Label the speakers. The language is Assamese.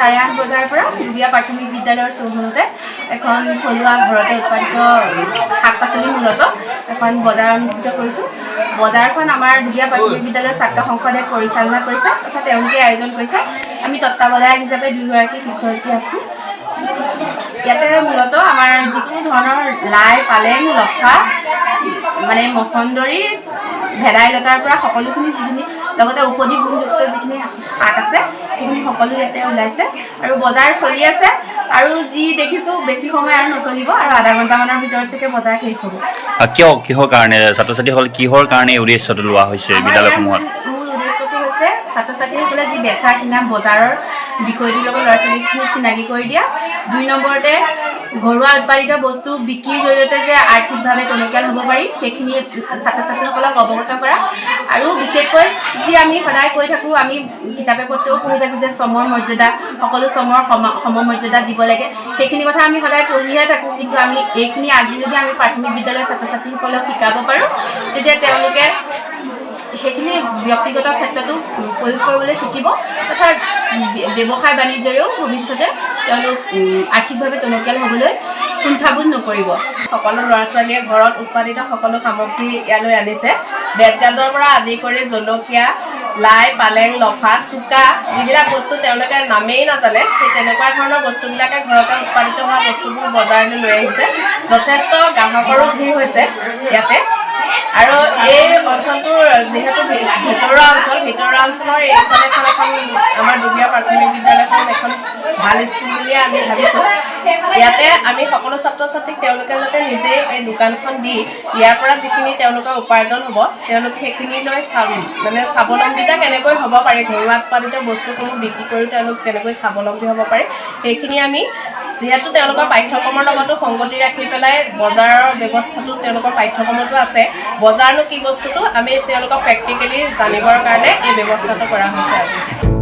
Speaker 1: 8:30 বজাৰ পৰা দুবিয়া প্ৰাথমিক বিদ্যালয়ৰ চৌহদতে এখন থলুৱা ঘৰতে উৎপাদিত শাক-পাচলি মূলত এখন বজাৰ অনুষ্ঠিত কৰিছোঁ। বজাৰখন আমাৰ দুবিয়া প্ৰাথমিক বিদ্যালয়ৰ ছাত্ৰ সংসদে পৰিচালনা কৰিছে তথা তেওঁলোকে আয়োজন কৰিছে। আমি তত্ত্বাৱধায়ক হিচাপে 2গৰাকী শিক্ষয়িত্ৰী আছোঁ। ইয়াতে মূলত আমাৰ যিকোনো ধৰণৰ লাই, পালেং, লফা মানে মচন্দৰী, ভেদাইলতাৰ পৰা সকলোখিনি যিখিনি লগতে ঔষধি গুণযুক্ত যিখিনি শাক আছে সেইখিনি সকলো ইয়াতে ওলাইছে আৰু বজাৰ চলি আছে। আৰু যি দেখিছোঁ বেছি সময় আৰু নচলিব আৰু আধা ঘণ্টামানৰ ভিতৰত চাগে বজাৰ শেষ হ'ব।
Speaker 2: কিহৰ কাৰণে ছাত্ৰ ছাত্ৰীসকল কিহৰ কাৰণে উদ্দেশ্যটো লোৱা হৈছে বিদ্যালয়সমূহত?
Speaker 1: মূল উদ্দেশ্যটো হৈছে ছাত্ৰ ছাত্ৰীসকলে যি বেচা কিনা বজাৰৰ বিষয়টোৰ লগত ল'ৰা ছোৱালীখিনিক চিনাকি কৰি দিয়া। 2 নম্বৰতে ঘৰুৱা উৎপাদিত বস্তু বিক্ৰীৰ জৰিয়তে যে আৰ্থিকভাৱে টনকিয়াল হ'ব পাৰি সেইখিনি ছাত্ৰ ছাত্ৰীসকলক অৱগত কৰা। আৰু বিশেষকৈ যি আমি সদায় কৈ থাকোঁ, আমি কিতাপে পত্ৰেও পঢ়ি থাকোঁ যে চমৰ মৰ্যাদা, সকলো চমৰ সমমৰ্যাদা দিব লাগে। সেইখিনি কথা আমি সদায় পঢ়িহে থাকোঁ, কিন্তু আমি এইখিনি আজি যদি আমি প্ৰাথমিক বিদ্যালয়ৰ ছাত্ৰ ছাত্ৰীসকলক শিকাব পাৰোঁ তেতিয়া তেওঁলোকে সেইখিনি ব্যক্তিগত ক্ষেত্ৰতো প্ৰয়োগ কৰিবলৈ শিকিব তথা ব্যৱসায় বাণিজ্যৰেও ভৱিষ্যতে তেওঁলোক আৰ্থিকভাৱে টনকিয়াল হ'বলৈ কুণ্ঠাবোধ নকৰিব।
Speaker 3: সকলো ল'ৰা ছোৱালীয়ে ঘৰত উৎপাদিত সকলো সামগ্ৰী ইয়ালৈ আনিছে। বেতগাজৰ পৰা আদি কৰি জলকীয়া, লাই, পালেং, লফা, চুকা যিবিলাক বস্তু তেওঁলোকে নামেই নাজানে সেই তেনেকুৱা ধৰণৰ বস্তুবিলাকে ঘৰতে উৎপাদিত হোৱা বস্তুবোৰ বজাৰলৈ লৈ আহিছে। যথেষ্ট গ্ৰাহকৰো ভিৰ হৈছে ইয়াতে। আৰু এই অঞ্চলটোৰ যিহেতু ভিতৰুৱা অঞ্চলৰ এইখন এখন আমাৰ দুবিয়া প্ৰাথমিক বিদ্যালয়খন এখন ভাল স্কুল বুলিয়ে আমি ভাবিছোঁ। ইয়াতে আমি সকলো ছাত্ৰ ছাত্ৰীক তেওঁলোকে যাতে নিজেই এই দোকানখন দি ইয়াৰ পৰা যিখিনি তেওঁলোকৰ উপাৰ্জন হ'ব তেওঁলোকে সেইখিনি লৈ স্বাৱলম্বিতা কেনেকৈ হ'ব পাৰে, ঘৰুৱা উৎপাদিত বস্তুসমূহ বিক্ৰী কৰিও তেওঁলোক কেনেকৈ স্বাৱলম্বী হ'ব পাৰে সেইখিনি আমি যিহেতু তেওঁলোকৰ পাঠ্যক্ৰমৰ লগতো সংগতি ৰাখি পেলাই বজাৰৰ ব্যৱস্থাটো তেওঁলোকৰ পাঠ্যক্ৰমতো আছে। বজাৰনো কি বস্তুটো আমি তেওঁলোকক প্ৰেক্টিকেলি জানিবৰ কাৰণে এই ব্যৱস্থাটো কৰা হৈছে আজি।